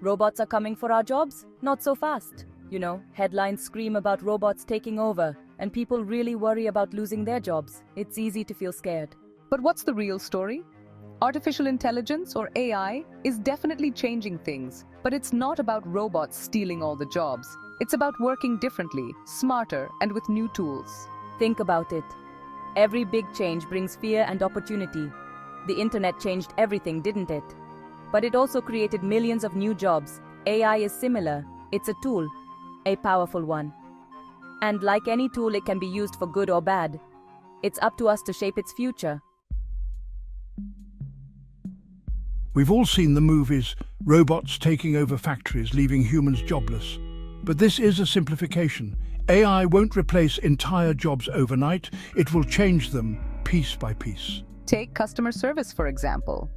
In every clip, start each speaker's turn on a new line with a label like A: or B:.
A: Robots are coming for our jobs? Not so fast. Headlines scream about robots taking over, and people really worry about losing their jobs. It's easy to feel scared.
B: But what's the real story? Artificial intelligence, or AI, is definitely changing things, but it's not about robots stealing all the jobs. It's about working differently, smarter, and with new tools.
A: Think about it. Every big change brings fear and opportunity. The internet changed everything, didn't it? But it also created millions of new jobs. AI is similar. It's a tool, a powerful one. And like any tool, it can be used for good or bad. It's up to us to shape its future.
C: We've all seen the movies, robots taking over factories, leaving humans jobless. But this is a simplification. AI won't replace entire jobs overnight. It will change them piece by piece.
B: Take customer service, for example.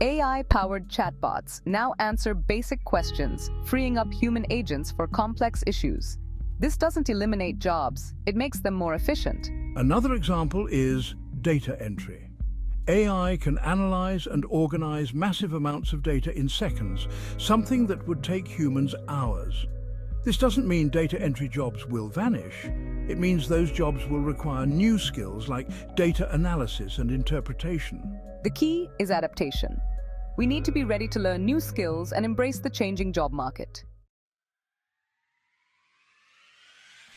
B: AI-powered chatbots now answer basic questions, freeing up human agents for complex issues. This doesn't eliminate jobs, it makes them more efficient.
C: Another example is data entry. AI can analyze and organize massive amounts of data in seconds, something that would take humans hours. This doesn't mean data entry jobs will vanish. It means those jobs will require new skills like data analysis and interpretation.
B: The key is adaptation. We need to be ready to learn new skills and embrace the changing job market.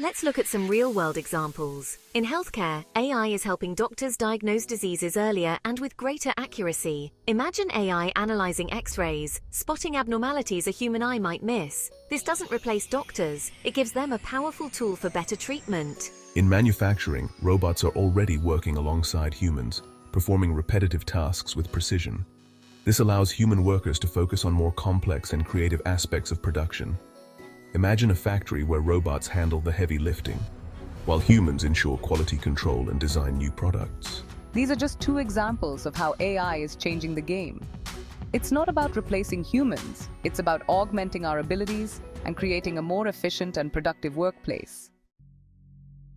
D: Let's look at some real-world examples. In healthcare, AI is helping doctors diagnose diseases earlier and with greater accuracy. Imagine AI analyzing X-rays, spotting abnormalities a human eye might miss. This doesn't replace doctors, it gives them a powerful tool for better treatment.
E: In manufacturing, robots are already working alongside humans, performing repetitive tasks with precision. This allows human workers to focus on more complex and creative aspects of production. Imagine a factory where robots handle the heavy lifting, while humans ensure quality control and design new products.
B: These are just two examples of how AI is changing the game. It's not about replacing humans, it's about augmenting our abilities and creating a more efficient and productive workplace.